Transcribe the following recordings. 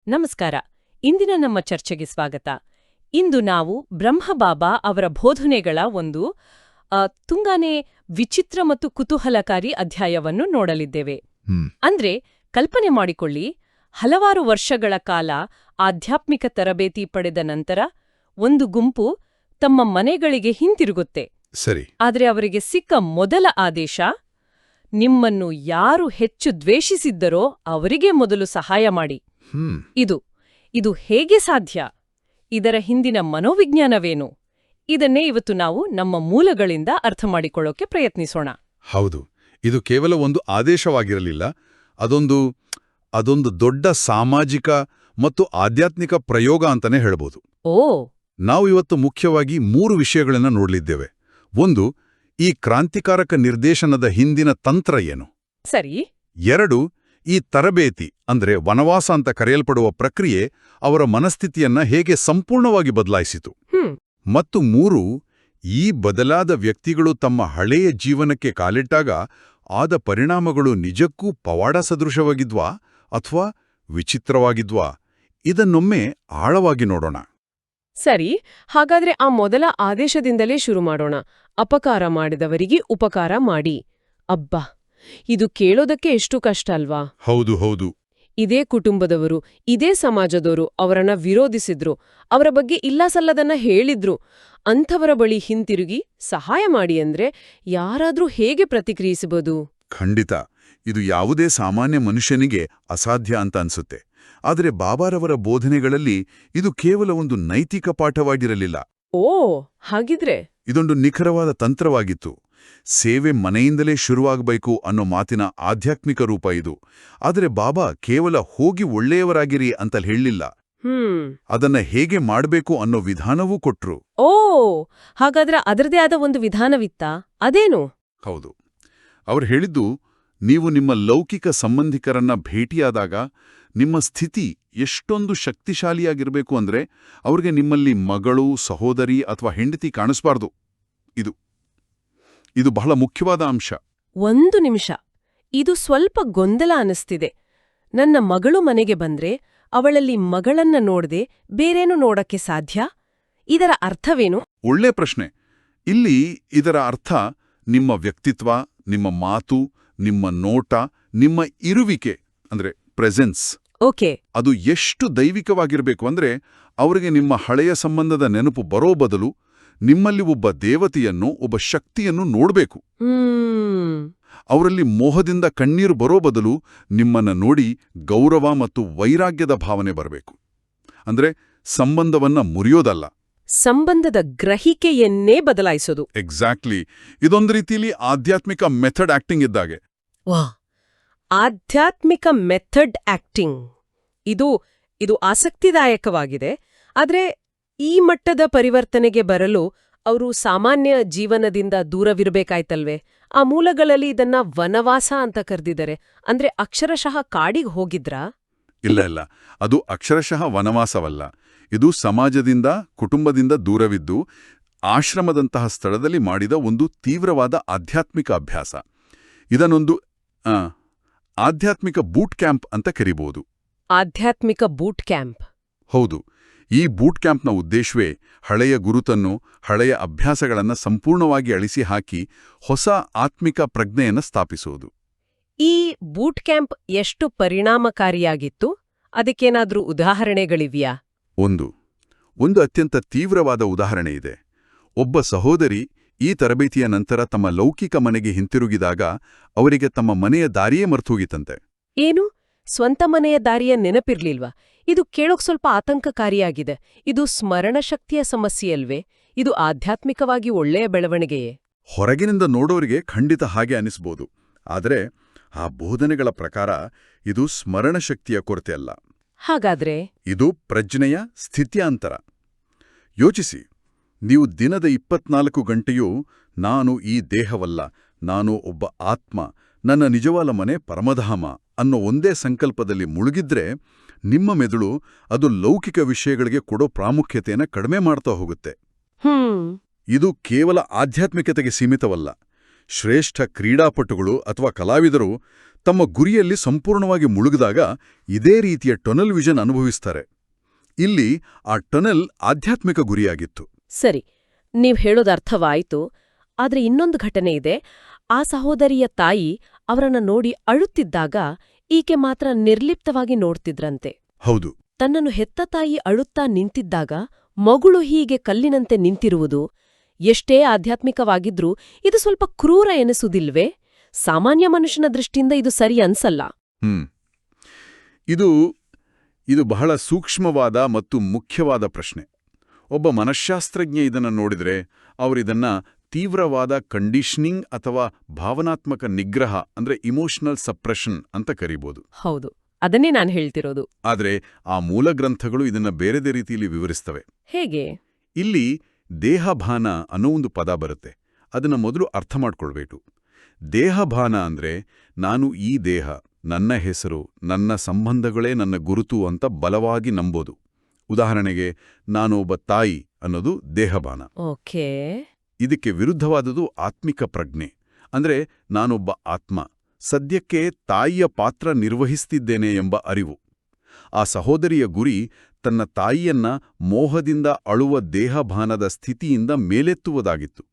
ನಮಸ್ಕಾರ. ಇಂದಿನ ನಮ್ಮ ಚರ್ಚೆಗೆ ಸ್ವಾಗತ. ಇಂದು ನಾವು ಬ್ರಹ್ಮಬಾಬಾ ಅವರ ಬೋಧನೆಗಳ ಒಂದು ತುಂಬಾನೇ ವಿಚಿತ್ರ ಮತ್ತು ಕುತೂಹಲಕಾರಿ ಅಧ್ಯಾಯವನ್ನು ನೋಡಲಿದ್ದೇವೆ. ಅಂದ್ರೆ ಕಲ್ಪನೆ ಮಾಡಿಕೊಳ್ಳಿ, ಹಲವಾರು ವರ್ಷಗಳ ಕಾಲ ಆಧ್ಯಾತ್ಮಿಕ ತರಬೇತಿ ಪಡೆದ ನಂತರ ಒಂದು ಗುಂಪು ತಮ್ಮ ಮನೆಗಳಿಗೆ ಹಿಂತಿರುಗುತ್ತೆ. ಸರಿ. ಆದ್ರೆ ಅವರಿಗೆ ಸಿಕ್ಕ ಮೊದಲ ಆದೇಶ, ನಿಮ್ಮನ್ನು ಯಾರು ಹೆಚ್ಚು ದ್ವೇಷಿಸಿದ್ದರೋ ಅವರಿಗೆ ಮೊದಲು ಸಹಾಯ ಮಾಡಿ. ಇದು ಹೇಗೆ ಸಾಧ್ಯ? ಇದರ ಹಿಂದಿನ ಮನೋವಿಜ್ಞಾನವೇನು? ಇದನ್ನೇ ಇವತ್ತು ನಾವು ನಮ್ಮ ಮೂಲಗಳಿಂದ ಅರ್ಥ ಮಾಡಿಕೊಳ್ಳೋಕೆ ಪ್ರಯತ್ನಿಸೋಣ. ಹೌದು, ಇದು ಕೇವಲ ಒಂದು ಆದೇಶವಾಗಿರಲಿಲ್ಲ, ಅದೊಂದು ದೊಡ್ಡ ಸಾಮಾಜಿಕ ಮತ್ತು ಆಧ್ಯಾತ್ಮಿಕ ಪ್ರಯೋಗ ಅಂತಾನೆ ಹೇಳ್ಬೋದು. ಓ, ನಾವು ಇವತ್ತು ಮುಖ್ಯವಾಗಿ 3 ವಿಷಯಗಳನ್ನು ನೋಡಲಿದ್ದೇವೆ. ಒಂದು, ಈ ಕ್ರಾಂತಿಕಾರಕ ನಿರ್ದೇಶನದ ಹಿಂದಿನ ತಂತ್ರ ಏನು? ಸರಿ. 2, ಈ ತರಬೇತಿ ಅಂದ್ರೆ ವನವಾಸ ಅಂತ ಕರೆಯಲ್ಪಡುವ ಪ್ರಕ್ರಿಯೆ ಅವರ ಮನಸ್ಥಿತಿಯನ್ನ ಹೇಗೆ ಸಂಪೂರ್ಣವಾಗಿ ಬದಲಾಯಿಸಿತು. ಮತ್ತು 3, ಈ ಬದಲಾದ ವ್ಯಕ್ತಿಗಳು ತಮ್ಮ ಹಳೆಯ ಜೀವನಕ್ಕೆ ಕಾಲಿಟ್ಟಾಗ ಆದ ಪರಿಣಾಮಗಳು ನಿಜಕ್ಕೂ ಪವಾಡ ಸದೃಶವಾಗಿದ್ವಾ ಅಥವಾ ವಿಚಿತ್ರವಾಗಿದ್ವಾ? ಇದನ್ನೊಮ್ಮೆ ಆಳವಾಗಿ ನೋಡೋಣ. ಸರಿ, ಹಾಗಾದ್ರೆ ಆ ಮೊದಲ ಆದೇಶದಿಂದಲೇ ಶುರು ಮಾಡೋಣ. ಅಪಕಾರ ಮಾಡಿದವರಿಗೆ ಉಪಕಾರ ಮಾಡಿ. ಅಬ್ಬಾ, ಇದು ಕೇಳೋದಕ್ಕೆ ಎಷ್ಟು ಕಷ್ಟ ಅಲ್ವಾ? ಹೌದು ಹೌದು. ಇದೇ ಕುಟುಂಬದವರು, ಇದೇ ಸಮಾಜದವರು ಅವರನ್ನ ವಿರೋಧಿಸಿದ್ರು, ಅವರ ಬಗ್ಗೆ ಇಲ್ಲಸಲ್ಲದನ್ನ ಹೇಳಿದ್ರು. ಅಂಥವರ ಬಳಿ ಹಿಂತಿರುಗಿ ಸಹಾಯ ಮಾಡಿ ಅಂದ್ರೆ ಯಾರಾದ್ರೂ ಹೇಗೆ ಪ್ರತಿಕ್ರಿಯಿಸಬಹುದು? ಖಂಡಿತ, ಇದು ಯಾವುದೇ ಸಾಮಾನ್ಯ ಮನುಷ್ಯನಿಗೆ ಅಸಾಧ್ಯ ಅಂತ ಅನ್ಸುತ್ತೆ. ಆದರೆ ಬಾಬಾರವರ ಬೋಧನೆಗಳಲ್ಲಿ ಇದು ಕೇವಲ ಒಂದು ನೈತಿಕ ಪಾಠವಾಗಿರಲಿಲ್ಲ. ಓ, ಹಾಗಿದ್ರೆ ಇದೊಂದು ನಿಖರವಾದ ತಂತ್ರವಾಗಿತ್ತು. ಸೇವೆ ಮನೆಯಿಂದಲೇ ಶುರುವಾಗಬೇಕು ಅನ್ನೋ ಮಾತಿನ ಆಧ್ಯಾತ್ಮಿಕ ರೂಪ ಇದು. ಆದರೆ ಬಾಬಾ ಕೇವಲ ಹೋಗಿ ಒಳ್ಳೆಯವರಾಗಿರಿ ಅಂತ ಹೇಳಿಲ್ಲ, ಅದನ್ನ ಹೇಗೆ ಮಾಡಬೇಕು ಅನ್ನೋ ವಿಧಾನವೂ ಕೊಟ್ರು. ಓ, ಹಾಗಾದ್ರೆ ಅದರದೇ ಆದ ಒಂದು ವಿಧಾನವಿತ್ತಾ? ಅದೇನು? ಹೌದು, ಅವ್ರು ಹೇಳಿದ್ದು, ನೀವು ನಿಮ್ಮ ಲೌಕಿಕ ಸಂಬಂಧಿಕರನ್ನ ಭೇಟಿಯಾದಾಗ ನಿಮ್ಮ ಸ್ಥಿತಿ ಎಷ್ಟೊಂದು ಶಕ್ತಿಶಾಲಿಯಾಗಿರಬೇಕು ಅಂದ್ರೆ ಅವ್ರಿಗೆ ನಿಮ್ಮಲ್ಲಿ ಮಗಳು, ಸಹೋದರಿ ಅಥವಾ ಹೆಂಡತಿ ಕಾಣಿಸ್ಬಾರ್ದು. ಇದು ಬಹಳ ಮುಖ್ಯವಾದ ಅಂಶ. ಒಂದು ನಿಮಿಷ, ಇದು ಸ್ವಲ್ಪ ಗೊಂದಲ ಅನಿಸ್ತಿದೆ. ನನ್ನ ಮಗಳು ಮನೆಗೆ ಬಂದ್ರೆ ಅವಳಲ್ಲಿ ಮಗಳನ್ನ ನೋಡದೆ ಬೇರೇನು ನೋಡಕ್ಕೆ ಸಾಧ್ಯ? ಇದರ ಅರ್ಥವೇನು? ಒಳ್ಳೆ ಪ್ರಶ್ನೆ. ಇಲ್ಲಿ ಇದರ ಅರ್ಥ ನಿಮ್ಮ ವ್ಯಕ್ತಿತ್ವ, ನಿಮ್ಮ ಮಾತು, ನಿಮ್ಮ ನೋಟ, ನಿಮ್ಮ ಇರುವಿಕೆ ಅಂದ್ರೆ ಪ್ರೆಸೆನ್ಸ್. ಓಕೆ. ಅದು ಎಷ್ಟು ದೈವಿಕವಾಗಿರಬೇಕು ಅಂದ್ರೆ ಅವರಿಗೆ ನಿಮ್ಮ ಹಳೆಯ ಸಂಬಂಧದ ನೆನಪು ಬರೋ ಬದಲು ನಿಮ್ಮಲ್ಲಿ ಒಬ್ಬ ದೇವತೆಯನ್ನು, ಒಬ್ಬ ಶಕ್ತಿಯನ್ನು ನೋಡಬೇಕು. ಅವರಲ್ಲಿ ಮೋಹದಿಂದ ಕಣ್ಣೀರು ಬರೋ ಬದಲು ನಿಮ್ಮನ್ನ ನೋಡಿ ಗೌರವ ಮತ್ತು ವೈರಾಗ್ಯದ ಭಾವನೆ ಬರಬೇಕು. ಅಂದ್ರೆ ಸಂಬಂಧವನ್ನ ಮುರಿಯೋದಲ್ಲ, ಸಂಬಂಧದ ಗ್ರಹಿಕೆಯನ್ನೇ ಬದಲಾಯಿಸೋದು. ಎಕ್ಸಾಕ್ಟ್ಲಿ. ಇದೊಂದು ರೀತಿಯಲ್ಲಿ ಆಧ್ಯಾತ್ಮಿಕ ಮೆಥಡ್ ಆಕ್ಟಿಂಗ್ ಇದ್ದಾಗೆ. ವಾ, ಆಧ್ಯಾತ್ಮಿಕ ಮೆಥಡ್ ಆಕ್ಟಿಂಗ್, ಇದು ಆಸಕ್ತಿದಾಯಕವಾಗಿದೆ. ಆದ್ರೆ ಈ ಮಟ್ಟದ ಪರಿವರ್ತನೆಗೆ ಬರಲು ಅವರು ಸಾಮಾನ್ಯ ಜೀವನದಿಂದ ದೂರವಿರಬೇಕಾಯ್ತಲ್ವೇ? ಆ ಮೂಲಗಳಲ್ಲಿ ಇದನ್ನ ವನವಾಸ ಅಂತ ಕರೆದಿದ್ದಾರೆ. ಅಂದ್ರೆ ಅಕ್ಷರಶಃ ಕಾಡಿಗೆ ಹೋಗಿದ್ರಾ? ಇಲ್ಲ, ಅದು ಅಕ್ಷರಶಃ ವನವಾಸವಲ್ಲ. ಇದು ಸಮಾಜದಿಂದ, ಕುಟುಂಬದಿಂದ ದೂರವಿದ್ದು ಆಶ್ರಮದಂತಹ ಸ್ಥಳದಲ್ಲಿ ಮಾಡಿದ ಒಂದು ತೀವ್ರವಾದ ಆಧ್ಯಾತ್ಮಿಕ ಅಭ್ಯಾಸ. ಇದನ್ನೊಂದು ಆಧ್ಯಾತ್ಮಿಕ ಬೂಟ್ ಕ್ಯಾಂಪ್ ಅಂತ ಕರಿಬಹುದು. ಆಧ್ಯಾತ್ಮಿಕ ಬೂಟ್ ಕ್ಯಾಂಪ್? ಹೌದು. ಈ ಬೂಟ್ ಕ್ಯಾಂಪ್ನ ಉದ್ದೇಶವೇ ಹಳೆಯ ಗುರುತನ್ನು, ಹಳೆಯ ಅಭ್ಯಾಸಗಳನ್ನು ಸಂಪೂರ್ಣವಾಗಿ ಅಳಿಸಿ ಹಾಕಿ ಹೊಸ ಆತ್ಮಿಕ ಪ್ರಜ್ಞೆಯನ್ನು ಸ್ಥಾಪಿಸುವುದು. ಈ ಬೂಟ್ ಕ್ಯಾಂಪ್ ಎಷ್ಟು ಪರಿಣಾಮಕಾರಿಯಾಗಿತ್ತು? ಅದಕ್ಕೇನಾದ್ರೂ ಉದಾಹರಣೆಗಳಿವ್ಯಾ? ಒಂದು ಅತ್ಯಂತ ತೀವ್ರವಾದ ಉದಾಹರಣೆ ಇದೆ. ಒಬ್ಬ ಸಹೋದರಿ ಈ ತರಬೇತಿಯ ನಂತರ ತಮ್ಮ ಲೌಕಿಕ ಮನೆಗೆ ಹಿಂತಿರುಗಿದಾಗ ಅವರಿಗೆ ತಮ್ಮ ಮನೆಯ ದಾರಿಯೇ ಮರ್ತೋಗಿತ್ತಂತೆ. ಏನು? ಸ್ವಂತ ಮನೆಯ ದಾರಿಯ ನೆನಪಿರ್ಲಿಲ್ವಾ? ಇದು ಕೇಳೋಕ್ ಸ್ವಲ್ಪ ಆತಂಕಕಾರಿಯಾಗಿದೆ. ಇದು ಸ್ಮರಣಶಕ್ತಿಯ ಸಮಸ್ಯೆಯಲ್ವೇ? ಇದು ಆಧ್ಯಾತ್ಮಿಕವಾಗಿ ಒಳ್ಳೆಯ ಬೆಳವಣಿಗೆಯೇ? ಹೊರಗಿನಿಂದ ನೋಡೋರಿಗೆ ಖಂಡಿತ ಹಾಗೆ ಅನಿಸ್ಬೋದು. ಆದರೆ ಆ ಬೋಧನೆಗಳ ಪ್ರಕಾರ ಇದು ಸ್ಮರಣಶಕ್ತಿಯ ಕೊರತೆ ಅಲ್ಲ. ಹಾಗಾದ್ರೆ ಇದು ಪ್ರಜ್ಞೆಯ ಸ್ಥಿತ್ಯಾಂತರ. ಯೋಚಿಸಿ, ನೀವು ದಿನದ 24 ಗಂಟೆಯೂ ನಾನು ಈ ದೇಹವಲ್ಲ, ನಾನು ಒಬ್ಬ ಆತ್ಮ, ನನ್ನ ನಿಜವಾದ ಮನೆ ಪರಮಧಾಮ ಅನ್ನೋ ಒಂದೇ ಸಂಕಲ್ಪದಲ್ಲಿ ಮುಳುಗಿದ್ರೆ ನಿಮ್ಮ ಮೆದುಳು ಅದು ಲೌಕಿಕ ವಿಷಯಗಳಿಗೆ ಕೊಡೋ ಪ್ರಾಮುಖ್ಯತೆಯನ್ನು ಕಡಿಮೆ ಮಾಡ್ತಾ ಹೋಗುತ್ತೆ. ಇದು ಕೇವಲ ಆಧ್ಯಾತ್ಮಿಕತೆಗೆ ಸೀಮಿತವಲ್ಲ. ಶ್ರೇಷ್ಠ ಕ್ರೀಡಾಪಟುಗಳು ಅಥವಾ ಕಲಾವಿದರು ತಮ್ಮ ಗುರಿಯಲ್ಲಿ ಸಂಪೂರ್ಣವಾಗಿ ಮುಳುಗಿದಾಗ ಇದೇ ರೀತಿಯ ಟೊನಲ್ ವಿಷನ್ ಅನುಭವಿಸ್ತಾರೆ. ಇಲ್ಲಿ ಆ ಟೊನಲ್ ಆಧ್ಯಾತ್ಮಿಕ ಗುರಿಯಾಗಿತ್ತು. ಸರಿ, ನೀವ್ ಹೇಳೋದು ಅರ್ಥವಾಯ್ತು. ಆದ್ರೆ ಇನ್ನೊಂದು ಘಟನೆ ಇದೆ. ಆ ಸಹೋದರಿಯ ತಾಯಿ ಅವರನ್ನ ನೋಡಿ ಅಳುತ್ತಿದ್ದಾಗ ಈಕೆ ಮಾತ್ರ ನಿರ್ಲಿಪ್ತವಾಗಿ ನೋಡ್ತಿದ್ರಂತೆ. ಹೌದು. ತನ್ನನ್ನು ಹೆತ್ತ ತಾಯಿ ಅಳುತ್ತಾ ನಿಂತಿದ್ದಾಗ ಮಗುಳು ಹೀಗೆ ಕಲ್ಲಿನಂತೆ ನಿಂತಿರುವುದು ಎಷ್ಟೇ ಆಧ್ಯಾತ್ಮಿಕವಾಗಿದ್ರೂ ಇದು ಸ್ವಲ್ಪ ಕ್ರೂರ ಎನಿಸುವುದಿಲ್ವೇ? ಸಾಮಾನ್ಯ ಮನುಷ್ಯನ ದೃಷ್ಟಿಯಿಂದ ಇದು ಸರಿ ಅನ್ಸಲ್ಲ. ಇದು ಬಹಳ ಸೂಕ್ಷ್ಮವಾದ ಮತ್ತು ಮುಖ್ಯವಾದ ಪ್ರಶ್ನೆ. ಒಬ್ಬ ಮನಃಶಾಸ್ತ್ರಜ್ಞ ಇದನ್ನ ನೋಡಿದ್ರೆ ಅವರಿದನ್ನ ತೀವ್ರವಾದ ಕಂಡೀಷನಿಂಗ್ ಅಥವಾ ಭಾವನಾತ್ಮಕ ನಿಗ್ರಹ ಅಂದ್ರೆ ಇಮೋಷನಲ್ ಸಪ್ರೆಷನ್ ಅಂತ ಕರೀಬೋದು. ಹೌದು, ಅದನ್ನೇ ನಾನು ಹೇಳ್ತಿರೋದು. ಆದ್ರೆ ಆ ಮೂಲ ಗ್ರಂಥಗಳು ಇದನ್ನ ಬೇರೆದೇ ರೀತಿಯಲ್ಲಿ ವಿವರಿಸ್ತವೆ. ಹೇಗೆ? ಇಲ್ಲಿ ದೇಹಭಾನ ಅನ್ನೋ ಒಂದು ಪದ ಬರುತ್ತೆ. ಅದನ್ನ ಮೊದಲು ಅರ್ಥ ಮಾಡ್ಕೊಳ್ಬೇಕು. ದೇಹಭಾನ ಅಂದ್ರೆ ನಾನು ಈ ದೇಹ, ನನ್ನ ಹೆಸರು, ನನ್ನ ಸಂಬಂಧಗಳೇ ನನ್ನ ಗುರುತು ಅಂತ ಬಲವಾಗಿ ನಂಬೋದು. ಉದಾಹರಣೆಗೆ, ನಾನು ಒಬ್ಬ ತಾಯಿ ಅನ್ನೋದು ದೇಹಭಾನ. ಓಕೆ. ಇದಕ್ಕೆ ವಿರುದ್ಧವಾದುದು ಆತ್ಮಿಕ ಪ್ರಜ್ಞೆ. ಅಂದ್ರೆ ನಾನೊಬ್ಬ ಆತ್ಮ, ಸದ್ಯಕ್ಕೆ ತಾಯಿಯ ಪಾತ್ರ ನಿರ್ವಹಿಸ್ತಿದ್ದೇನೆ ಎಂಬ ಅರಿವು. ಆ ಸಹೋದರಿಯ ಗುರಿ ತನ್ನ ತಾಯಿಯನ್ನ ಮೋಹದಿಂದ ಅಳುವ ದೇಹಭಾನದ ಸ್ಥಿತಿಯಿಂದ ಮೇಲೆತ್ತುವುದಾಗಿತ್ತು.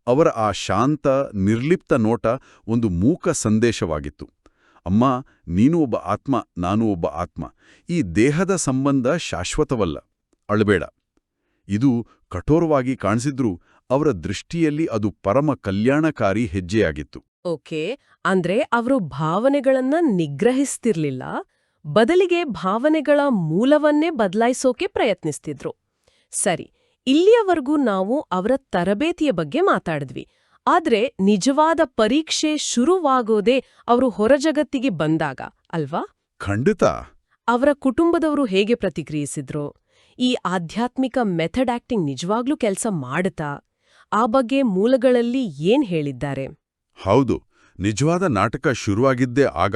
ಅವರ ಆ ಶಾಂತ, ನಿರ್ಲಿಪ್ತ ನೋಟ ಒಂದು ಮೂಕ ಸಂದೇಶವಾಗಿತ್ತು. ಅಮ್ಮ, ನೀನು ಒಬ್ಬ ಆತ್ಮ, ನಾನು ಒಬ್ಬ ಆತ್ಮ. ಈ ದೇಹದ ಸಂಬಂಧ ಶಾಶ್ವತವಲ್ಲ, ಅಳಬೇಡ. ಇದು ಕಠೋರವಾಗಿ ಕಾಣಿಸಿದ್ರೂ ಅವರ ದೃಷ್ಟಿಯಲ್ಲಿ ಅದು ಪರಮ ಕಲ್ಯಾಣಕಾರಿ ಹೆಜ್ಜೆಯಾಗಿತ್ತು. ಓಕೆ, ಅಂದ್ರೆ ಅವರು ಭಾವನೆಗಳನ್ನ ನಿಗ್ರಹಿಸ್ತಿರ್ಲಿಲ್ಲ, ಬದಲಿಗೆ ಭಾವನೆಗಳ ಮೂಲವನ್ನೇ ಬದಲಾಯಿಸೋಕೆ ಪ್ರಯತ್ನಿಸ್ತಿದ್ರು. ಸರಿ, ಇಲ್ಲಿಯವರೆಗೂ ನಾವು ಅವರ ತರಬೇತಿಯ ಬಗ್ಗೆ ಮಾತಾಡಿದ್ವಿ. ಆದ್ರೆ ನಿಜವಾದ ಪರೀಕ್ಷೆ ಶುರುವಾಗೋದೇ ಅವರು ಹೊರಜಗತ್ತಿಗೆ ಬಂದಾಗ ಅಲ್ವಾ? ಖಂಡಿತ. ಅವರ ಕುಟುಂಬದವರು ಹೇಗೆ ಪ್ರತಿಕ್ರಿಯಿಸಿದ್ರು? ಈ ಆಧ್ಯಾತ್ಮಿಕ ಮೆಥಡ್ ಆಕ್ಟಿಂಗ್ ನಿಜವಾಗ್ಲೂ ಕೆಲಸ ಮಾಡುತ್ತಾ? ಆ ಬಗ್ಗೆ ಮೂಲಗಳಲ್ಲಿ ಏನ್ ಹೇಳಿದ್ದಾರೆ? ಹೌದು, ನಿಜವಾದ ನಾಟಕ ಶುರುವಾಗಿದ್ದೇ ಆಗ.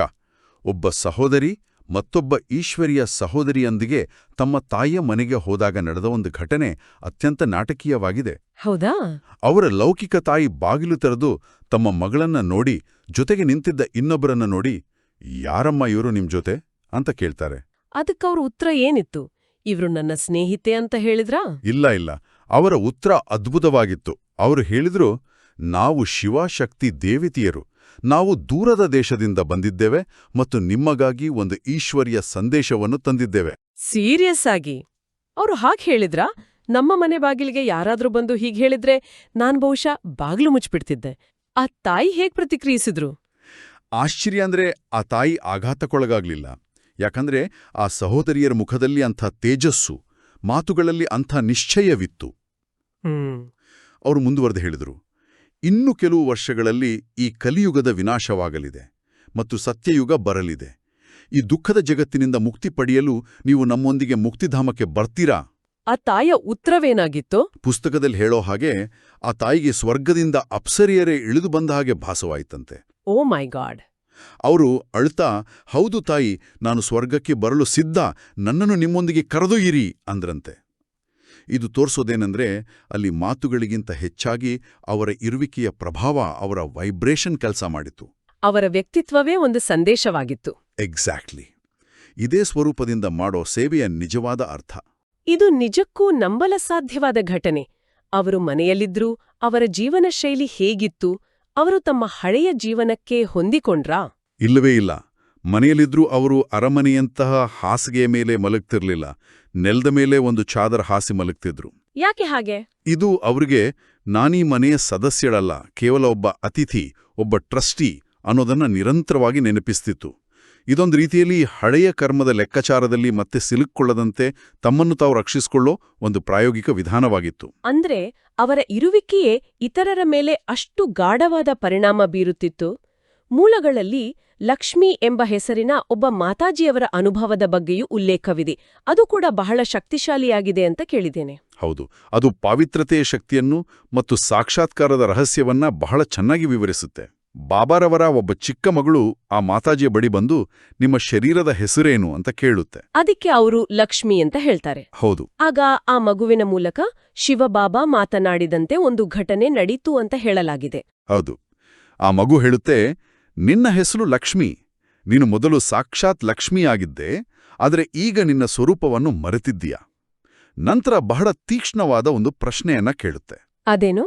ಒಬ್ಬ ಸಹೋದರಿ ಮತ್ತೊಬ್ಬ ಈಶ್ವರಿಯ ಸಹೋದರಿಯೊಂದಿಗೆ ತಮ್ಮ ತಾಯಿಯ ಮನೆಗೆ ಹೋದಾಗ ನಡೆದ ಒಂದು ಘಟನೆ ಅತ್ಯಂತ ನಾಟಕೀಯವಾಗಿದೆ. ಹೌದಾ? ಅವರ ಲೌಕಿಕ ತಾಯಿ ಬಾಗಿಲು ತೆರೆದು ತಮ್ಮ ಮಗಳನ್ನ ನೋಡಿ, ಜೊತೆಗೆ ನಿಂತಿದ್ದ ಇನ್ನೊಬ್ಬರನ್ನ ನೋಡಿ, ಯಾರಮ್ಮ ಇವರು ನಿಮ್ ಜೊತೆ ಅಂತ ಕೇಳ್ತಾರೆ. ಅದಕ್ಕವ್ರ ಉತ್ತರ ಏನಿತ್ತು? ಇವ್ರು ನನ್ನ ಸ್ನೇಹಿತೆ ಅಂತ ಹೇಳಿದ್ರಾ? ಇಲ್ಲ, ಅವರ ಉತ್ತರ ಅದ್ಭುತವಾಗಿತ್ತು. ಅವರು ಹೇಳಿದ್ರು, ನಾವು ಶಿವಶಕ್ತಿ ದೇವತೆಯರು. ನಾವು ದೂರದ ದೇಶದಿಂದ ಬಂದಿದ್ದೇವೆ ಮತ್ತು ನಿಮಗಾಗಿ ಒಂದು ಈಶ್ವರಿಯ ಸಂದೇಶವನ್ನು ತಂದಿದ್ದೇವೆ. ಸೀರಿಯಸ್ ಆಗಿ ಅವ್ರು ಹಾಗೆ ಹೇಳಿದ್ರಾ? ನಮ್ಮ ಮನೆ ಬಾಗಿಲಿಗೆ ಯಾರಾದ್ರೂ ಬಂದು ಹೀಗೆ ಹೇಳಿದ್ರೆ ನಾನ್ ಬಹುಶಃ ಬಾಗ್ಲು ಮುಚ್ಚಿಬಿಡ್ತಿದ್ದೆ. ಆ ತಾಯಿ ಹೇಗ್ ಪ್ರತಿಕ್ರಿಯಿಸಿದ್ರು? ಆಶ್ಚರ್ಯ ಅಂದ್ರೆ ಆ ತಾಯಿ ಆಘಾತಕ್ಕೊಳಗಾಗ್ಲಿಲ್ಲ. ಯಾಕಂದ್ರೆ ಆ ಸಹೋದರಿಯರ ಮುಖದಲ್ಲಿ ಅಂಥ ತೇಜಸ್ಸು, ಮಾತುಗಳಲ್ಲಿ ಅಂಥ ನಿಶ್ಚಯವಿತ್ತು. ಅವರು ಮುಂದುವರೆದು ಹೇಳಿದರು, ಇನ್ನು ಕೆಲವು ವರ್ಷಗಳಲ್ಲಿ ಈ ಕಲಿಯುಗದ ವಿನಾಶವಾಗಲಿದೆ ಮತ್ತು ಸತ್ಯಯುಗ ಬರಲಿದೆ. ಈ ದುಃಖದ ಜಗತ್ತಿನಿಂದ ಮುಕ್ತಿ ಪಡೆಯಲು ನೀವು ನಮ್ಮೊಂದಿಗೆ ಮುಕ್ತಿಧಾಮಕ್ಕೆ ಬರ್ತೀರಾ? ಆ ತಾಯಿಯ ಉತ್ತರವೇನಾಗಿತ್ತು? ಪುಸ್ತಕದಲ್ಲಿ ಹೇಳೋ ಹಾಗೆ ಆ ತಾಯಿಗೆ ಸ್ವರ್ಗದಿಂದ ಅಪ್ಸರಿಯರೇ ಇಳಿದು ಬಂದ ಹಾಗೆ ಭಾಸವಾಯಿತಂತೆ. ಓ ಮೈ ಗಾಡ್! ಅವರು ಅಳ್ತಾ, ಹೌದು ತಾಯಿ, ನಾನು ಸ್ವರ್ಗಕ್ಕೆ ಬರಲು ಸಿದ್ಧ, ನನ್ನನ್ನು ನಿಮ್ಮೊಂದಿಗೆ ಕರೆದೊಯ್ಯಿರಿ ಅಂದ್ರಂತೆ. ಇದು ತೋರ್ಸೋದೇನೆಂದ್ರೆ ಅಲ್ಲಿ ಮಾತುಗಳಿಗಿಂತ ಹೆಚ್ಚಾಗಿ ಅವರ ಇರುವಿಕೆಯ ಪ್ರಭಾವ, ಅವರ ವೈಬ್ರೇಷನ್ ಕೆಲಸ ಮಾಡಿತು. ಅವರ ವ್ಯಕ್ತಿತ್ವವೇ ಒಂದು ಸಂದೇಶವಾಗಿತ್ತು. ಎಕ್ಸಾಕ್ಟ್ಲಿ. ಇದೇ ಸ್ವರೂಪದಿಂದ ಮಾಡೋ ಸೇವೆಯ ನಿಜವಾದ ಅರ್ಥ. ಇದು ನಿಜಕ್ಕೂ ನಂಬಲಸಾಧ್ಯವಾದ ಘಟನೆ. ಅವರು ಮನೆಯಲ್ಲಿದ್ರೂ ಅವರ ಜೀವನ ಶೈಲಿ ಹೇಗಿತ್ತು? ಅವರು ತಮ್ಮ ಹಳೆಯ ಜೀವನಕ್ಕೆ ಹೊಂದಿಕೊಂಡ್ರಾ? ಇಲ್ಲವೇ ಇಲ್ಲ. ಮನೆಯಲ್ಲಿದ್ರೂ ಅವರು ಅರಮನೆಯಂತಹ ಹಾಸಿಗೆಯ ಮೇಲೆ ಮಲಗ್ತಿರ್ಲಿಲ್ಲ. ನೆಲದ ಮೇಲೆ ಒಂದು ಚಾದರ ಹಾಸಿ ಮಲಗ್ತಿದ್ರು. ಯಾಕೆ ಹಾಗೆ? ಇದು ಅವ್ರಿಗೆ ನಾನೀ ಮನೆಯ ಸದಸ್ಯಳಲ್ಲ, ಕೇವಲ ಒಬ್ಬ ಅತಿಥಿ, ಒಬ್ಬ ಟ್ರಸ್ಟಿ ಅನ್ನೋದನ್ನ ನಿರಂತರವಾಗಿ ನೆನಪಿಸ್ತಿತ್ತು. ಇದೊಂದು ರೀತಿಯಲ್ಲಿ ಹಳೆಯ ಕರ್ಮದ ಲೆಕ್ಕಾಚಾರದಲ್ಲಿ ಮತ್ತೆ ಸಿಲುಕ್ಕೊಳ್ಳದಂತೆ ತಮ್ಮನ್ನು ತಾವು ರಕ್ಷಿಸಿಕೊಳ್ಳೋ ಒಂದು ಪ್ರಾಯೋಗಿಕ ವಿಧಾನವಾಗಿತ್ತು. ಅಂದ್ರೆ ಅವರ ಇರುವಿಕೆಯೇ ಇತರರ ಮೇಲೆ ಅಷ್ಟು ಗಾಢವಾದ ಪರಿಣಾಮ ಬೀರುತ್ತಿತ್ತು. ಮೂಲಗಳಲ್ಲಿ ಲಕ್ಷ್ಮಿ ಎಂಬ ಹೆಸರಿನ ಒಬ್ಬ ಮಾತಾಜಿಯವರ ಅನುಭವದ ಬಗ್ಗೆಯೂ ಉಲ್ಲೇಖವಿದೆ. ಅದು ಕೂಡ ಬಹಳ ಶಕ್ತಿಶಾಲಿಯಾಗಿದೆ ಅಂತ ಕೇಳಿದ್ದೇನೆ. ಹೌದು, ಅದು ಪಾವಿತ್ರತೆಯ ಶಕ್ತಿಯನ್ನು ಮತ್ತು ಸಾಕ್ಷಾತ್ಕಾರದ ರಹಸ್ಯವನ್ನ ಬಹಳ ಚೆನ್ನಾಗಿ ವಿವರಿಸುತ್ತೆ. ಬಾಬಾರವರ ಒಬ್ಬ ಚಿಕ್ಕ ಮಗಳು ಆ ಮಾತಾಜಿಯ ಬಳಿ ಬಂದು, ನಿಮ್ಮ ಶರೀರದ ಹೆಸರೇನು ಅಂತ ಕೇಳುತ್ತೆ. ಅದಕ್ಕೆ ಅವರು ಲಕ್ಷ್ಮಿ ಅಂತ ಹೇಳ್ತಾರೆ. ಹೌದು. ಆಗ ಆ ಮಗುವಿನ ಮೂಲಕ ಶಿವಬಾಬಾ ಮಾತನಾಡಿದಂತೆ ಒಂದು ಘಟನೆ ನಡೀತು ಅಂತ ಹೇಳಲಾಗಿದೆ. ಹೌದು. ಆ ಮಗು ಹೇಳುತ್ತೆ, ನಿನ್ನ ಹೆಸರು ಲಕ್ಷ್ಮಿ. ನೀನು ಮೊದಲು ಸಾಕ್ಷಾತ್ ಲಕ್ಷ್ಮಿಯಾಗಿದ್ದೆ, ಆದರೆ ಈಗ ನಿನ್ನ ಸ್ವರೂಪವನ್ನು ಮರೆತಿದ್ದೀಯ. ನಂತರ ಬಹಳ ತೀಕ್ಷ್ಣವಾದ ಒಂದು ಪ್ರಶ್ನೆಯನ್ನ ಕೇಳುತ್ತೆ. ಅದೇನು?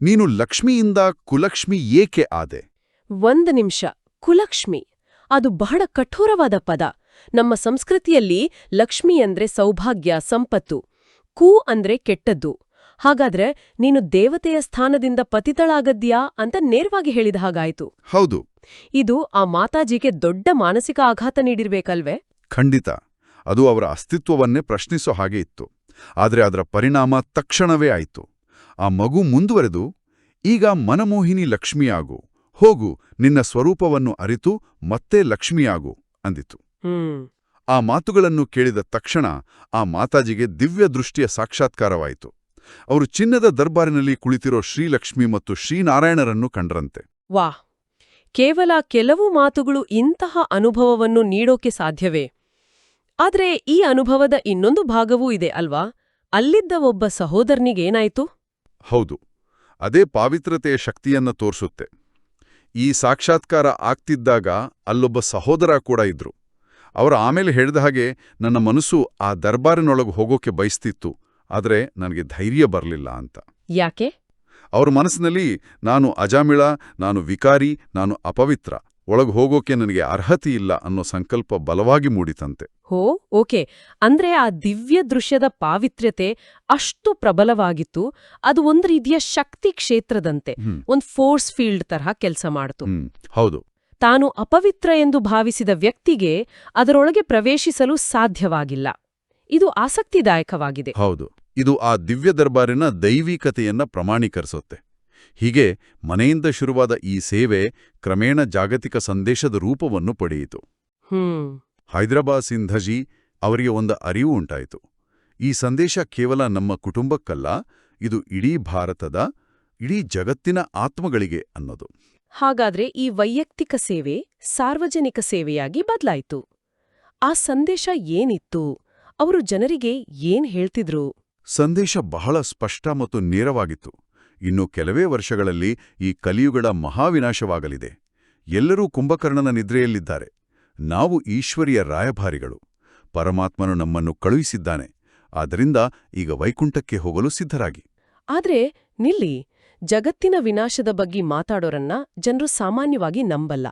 ನೀನು ಲಕ್ಷ್ಮಿಯಿಂದ ಕುಲಕ್ಷ್ಮಿ ಏಕೆ ಆದೆ? ಒಂದು ನಿಮಿಷ. ಕುಲಕ್ಷ್ಮಿ ಅದು ಬಹಳ ಕಠೋರವಾದ ಪದ. ನಮ್ಮ ಸಂಸ್ಕೃತಿಯಲ್ಲಿ ಲಕ್ಷ್ಮಿ ಅಂದ್ರೆ ಸೌಭಾಗ್ಯ, ಸಂಪತ್ತು. ಕು ಅಂದ್ರೆ ಕೆಟ್ಟದ್ದು. ಹಾಗಾದ್ರೆ ನೀನು ದೇವತೆಯ ಸ್ಥಾನದಿಂದ ಪತಿತಳಾಗದ್ಯಾ ಅಂತ ನೇರವಾಗಿ ಹೇಳಿದ ಹಾಗಾಯ್ತು. ಹೌದು. ಇದು ಆ ಮಾತಾಜಿಗೆ ದೊಡ್ಡ ಮಾನಸಿಕ ಆಘಾತ ನೀಡಿರ್ಬೇಕಲ್ವೇ? ಖಂಡಿತ. ಅದು ಅವರ ಅಸ್ತಿತ್ವವನ್ನೇ ಪ್ರಶ್ನಿಸೋ ಹಾಗೆ ಇತ್ತು. ಆದರೆ ಅದರ ಪರಿಣಾಮ ತಕ್ಷಣವೇ ಆಯಿತು. ಆ ಮಗು ಮುಂದುವರೆದು, ಈಗ ಮನಮೋಹಿನಿ ಲಕ್ಷ್ಮಿಯಾಗು, ಹೋಗು, ನಿನ್ನ ಸ್ವರೂಪವನ್ನು ಅರಿತು ಮತ್ತೆ ಲಕ್ಷ್ಮಿಯಾಗು ಅಂದಿತು. ಆ ಮಾತುಗಳನ್ನು ಕೇಳಿದ ತಕ್ಷಣ ಆ ಮಾತಾಜಿಗೆ ದಿವ್ಯ ದೃಷ್ಟಿಯ ಸಾಕ್ಷಾತ್ಕಾರವಾಯಿತು. ಅವರು ಚಿನ್ನದ ದರ್ಬಾರಿನಲ್ಲಿ ಕುಳಿತಿರೋ ಶ್ರೀಲಕ್ಷ್ಮಿ ಮತ್ತು ಶ್ರೀನಾರಾಯಣರನ್ನು ಕಂಡ್ರಂತೆ. ವಾ, ಕೇವಲ ಕೆಲವು ಮಾತುಗಳು ಇಂತಹ ಅನುಭವವನ್ನು ನೀಡೋಕೆ ಸಾಧ್ಯವೇ? ಆದ್ರೆ ಈ ಅನುಭವದ ಇನ್ನೊಂದು ಭಾಗವೂ ಇದೆ ಅಲ್ವಾ? ಅಲ್ಲಿದ್ದ ಒಬ್ಬ ಸಹೋದರನಿಗೇನಾಯ್ತು? ಹೌದು, ಅದೇ ಪಾವಿತ್ರತೆಯ ಶಕ್ತಿಯನ್ನ ತೋರಿಸುತ್ತೆ. ಈ ಸಾಕ್ಷಾತ್ಕಾರ ಆಗ್ತಿದ್ದಾಗ ಅಲ್ಲೊಬ್ಬ ಸಹೋದರ ಕೂಡ ಇದ್ರು. ಅವರು ಆಮೇಲೆ ಹೇಳಿದ ಹಾಗೆ, ನನ್ನ ಮನಸ್ಸು ಆ ದರ್ಬಾರಿನೊಳಗೆ ಹೋಗೋಕೆ ಬಯಸ್ತಿತ್ತು, ಆದರೆ ನನಗೆ ಧೈರ್ಯ ಬರಲಿಲ್ಲ ಅಂತ. ಯಾಕೆ? ಅವ್ರ ಮನಸ್ಸಿನಲ್ಲಿ ನಾನು ಅಜಾಮಿಳ, ನಾನು ವಿಕಾರಿ, ನಾನು ಅಪವಿತ್ರ, ಒಳಗೆ ಹೋಗೋಕೆ ನನಗೆ ಅರ್ಹತೆ ಇಲ್ಲ ಅನ್ನೋ ಸಂಕಲ್ಪ ಬಲವಾಗಿ ಮೂಡಿತಂತೆ. ಹೋ, ಓಕೆ. ಅಂದ್ರೆ ಆ ದಿವ್ಯ ದೃಶ್ಯದ ಪಾವಿತ್ರ್ಯತೆ ಅಷ್ಟು ಪ್ರಬಲವಾಗಿತ್ತು, ಅದು ಒಂದು ರೀತಿಯ ಶಕ್ತಿ ಕ್ಷೇತ್ರದಂತೆ, ಒಂದು ಫೋರ್ಸ್ ಫೀಲ್ಡ್ ತರಹ ಕೆಲಸ ಮಾಡ್ತು. ಹೌದು. ತಾನು ಅಪವಿತ್ರ ಎಂದು ಭಾವಿಸಿದ ವ್ಯಕ್ತಿಗೆ ಅದರೊಳಗೆ ಪ್ರವೇಶಿಸಲು ಸಾಧ್ಯವಾಗಿಲ್ಲ. ಇದು ಆಸಕ್ತಿದಾಯಕವಾಗಿದೆ. ಹೌದು, ಇದು ಆ ದಿವ್ಯ ದರ್ಬಾರಿನ ದೈವಿಕತೆಯನ್ನ ಪ್ರಮಾಣೀಕರಿಸುತ್ತೆ. ಹೀಗೆ ಮನೆಯಿಂದ ಶುರುವಾದ ಈ ಸೇವೆ ಕ್ರಮೇಣ ಜಾಗತಿಕ ಸಂದೇಶದ ರೂಪವನ್ನು ಪಡೆಯಿತು. ಹೈದರಾಬಾದ್ ಸಿಂಧಜಿ ಅವರಿಗೆ ಒಂದು ಅರಿವು ಉಂಟಾಯಿತು. ಈ ಸಂದೇಶ ಕೇವಲ ನಮ್ಮ ಕುಟುಂಬಕ್ಕಲ್ಲ, ಇದು ಇಡೀ ಭಾರತದ, ಇಡೀ ಜಗತ್ತಿನ ಆತ್ಮಗಳಿಗೆ ಅನ್ನೋದು. ಹಾಗಾದ್ರೆ ಈ ವೈಯಕ್ತಿಕ ಸೇವೆ ಸಾರ್ವಜನಿಕ ಸೇವೆಯಾಗಿ ಬದಲಾಯಿತು. ಆ ಸಂದೇಶ ಏನಿತ್ತು? ಅವರು ಜನರಿಗೆ ಏನ್ ಹೇಳ್ತಿದ್ರು? ಸಂದೇಶ ಬಹಳ ಸ್ಪಷ್ಟ ಮತ್ತು ನೇರವಾಗಿತ್ತು. ಇನ್ನು ಕೆಲವೇ ವರ್ಷಗಳಲ್ಲಿ ಈ ಕಲಿಯುಗದ ಮಹಾವಿನಾಶವಾಗಲಿದೆ. ಎಲ್ಲರೂ ಕುಂಭಕರ್ಣನ ನಿದ್ರೆಯಲ್ಲಿದ್ದಾರೆ. ನಾವು ಈಶ್ವರಿಯ ರಾಯಭಾರಿಗಳು. ಪರಮಾತ್ಮನು ನಮ್ಮನ್ನು ಕಳುಹಿಸಿದ್ದಾನೆ. ಆದ್ದರಿಂದ ಈಗ ವೈಕುಂಠಕ್ಕೆ ಹೋಗಲು ಸಿದ್ಧರಾಗಿ. ಆದ್ರೆ ನಿಲ್ಲಿ, ಜಗತ್ತಿನ ವಿನಾಶದ ಬಗ್ಗೆ ಮಾತಾಡೋರನ್ನ ಜನರು ಸಾಮಾನ್ಯವಾಗಿ ನಂಬಲ್ಲ.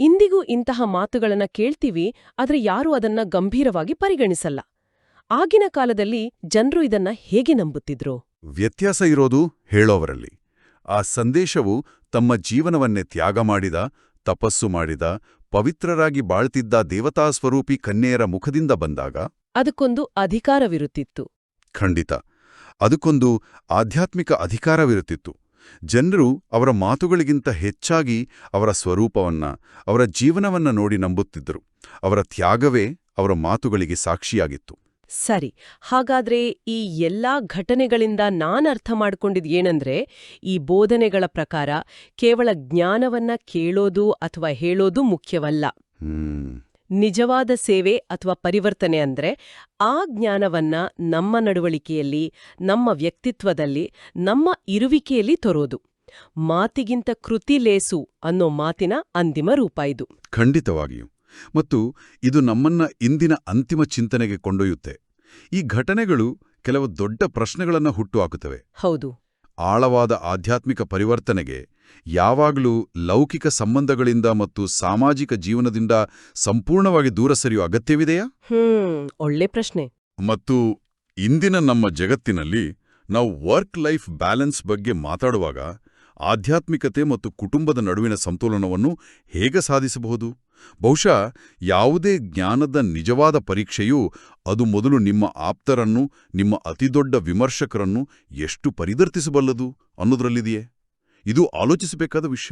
ಇಂದಿಗೂ ಇಂತಹ ಮಾತುಗಳನ್ನ ಕೇಳ್ತೀವಿ, ಆದ್ರೆ ಯಾರೂ ಅದನ್ನ ಗಂಭೀರವಾಗಿ ಪರಿಗಣಿಸಲ್ಲ. ಆಗಿನ ಕಾಲದಲ್ಲಿ ಜನರು ಇದನ್ನ ಹೇಗೆ ನಂಬುತ್ತಿದ್ರು? ವ್ಯತ್ಯಾಸ ಇರೋದು ಹೇಳೋವರಲ್ಲಿ. ಆ ಸಂದೇಶವು ತಮ್ಮ ಜೀವನವನ್ನೇ ತ್ಯಾಗ ಮಾಡಿದ, ತಪಸ್ಸು ಮಾಡಿದ, ಪವಿತ್ರರಾಗಿ ಬಾಳ್ತಿದ್ದ ದೇವತಾಸ್ವರೂಪಿ ಕನ್ಯೆಯರ ಮುಖದಿಂದ ಬಂದಾಗ ಅದಕ್ಕೊಂದು ಅಧಿಕಾರವಿರುತ್ತಿತ್ತು. ಖಂಡಿತ, ಅದಕ್ಕೊಂದು ಆಧ್ಯಾತ್ಮಿಕ ಅಧಿಕಾರವಿರುತ್ತಿತ್ತು. ಜನರು ಅವರ ಮಾತುಗಳಿಗಿಂತ ಹೆಚ್ಚಾಗಿ ಅವರ ಸ್ವರೂಪವನ್ನ, ಅವರ ಜೀವನವನ್ನ ನೋಡಿ ನಂಬುತ್ತಿದ್ದರು. ಅವರ ತ್ಯಾಗವೇ ಅವರ ಮಾತುಗಳಿಗೆ ಸಾಕ್ಷಿಯಾಗಿತ್ತು. ಸರಿ, ಹಾಗಾದ್ರೆ ಈ ಎಲ್ಲಾ ಘಟನೆಗಳಿಂದ ನಾನರ್ಥ ಮಾಡ್ಕೊಂಡಿದ್ದೇನಂದ್ರೆ, ಈ ಬೋಧನೆಗಳ ಪ್ರಕಾರ ಕೇವಲ ಜ್ಞಾನವನ್ನ ಕೇಳೋದು ಅಥವಾ ಹೇಳೋದು ಮುಖ್ಯವಲ್ಲ. ನಿಜವಾದ ಸೇವೆ ಅಥವಾ ಪರಿವರ್ತನೆ ಅಂದ್ರೆ ಆ ಜ್ಞಾನವನ್ನ ನಮ್ಮ ನಡವಳಿಕೆಯಲ್ಲಿ, ನಮ್ಮ ವ್ಯಕ್ತಿತ್ವದಲ್ಲಿ, ನಮ್ಮ ಇರುವಿಕೆಯಲ್ಲಿ ತರೋದು. ಮಾತಿಗಿಂತ ಕೃತಿ ಲೇಸು ಅನ್ನೋ ಮಾತಿನ ಅಂತಿಮ ರೂಪ ಇದು. ಖಂಡಿತವಾಗಿಯೂ. ಮತ್ತು ಇದು ನಮ್ಮನ್ನ ಇಂದಿನ ಅಂತಿಮ ಚಿಂತನೆಗೆ ಕೊಂಡೊಯ್ಯುತ್ತೆ. ಈ ಘಟನೆಗಳು ಕೆಲವು ದೊಡ್ಡ ಪ್ರಶ್ನೆಗಳನ್ನು ಹುಟ್ಟುಹಾಕುತ್ತವೆ. ಹೌದು. ಆಳವಾದ ಆಧ್ಯಾತ್ಮಿಕ ಪರಿವರ್ತನೆಗೆ ಯಾವಾಗಲೂ ಲೌಕಿಕ ಸಂಬಂಧಗಳಿಂದ ಮತ್ತು ಸಾಮಾಜಿಕ ಜೀವನದಿಂದ ಸಂಪೂರ್ಣವಾಗಿ ದೂರ ಸರಿಯುವ ಅಗತ್ಯವಿದೆಯಾ? ಒಳ್ಳೆ ಪ್ರಶ್ನೆ. ಮತ್ತು ಇಂದಿನ ನಮ್ಮ ಜಗತ್ತಿನಲ್ಲಿ ನಾವು ವರ್ಕ್ ಲೈಫ್ ಬ್ಯಾಲೆನ್ಸ್ ಬಗ್ಗೆ ಮಾತಾಡುವಾಗ ಆಧ್ಯಾತ್ಮಿಕತೆ ಮತ್ತು ಕುಟುಂಬದ ನಡುವಿನ ಸಂತುಲನವನ್ನು ಹೇಗೆ ಸಾಧಿಸಬಹುದು? ಬಹುಶಃ ಯಾವುದೇ ಜ್ಞಾನದ ನಿಜವಾದ ಪರೀಕ್ಷೆಯೂ ಅದು ಮೊದಲು ನಿಮ್ಮ ಆಪ್ತರನ್ನು, ನಿಮ್ಮ ಅತಿದೊಡ್ಡ ವಿಮರ್ಶಕರನ್ನು ಎಷ್ಟು ಪರಿವರ್ತಿಸಬಲ್ಲದು ಅನ್ನೋದ್ರಲ್ಲಿದೆಯೇ? ಇದು ಆಲೋಚಿಸಬೇಕಾದ ವಿಷಯ.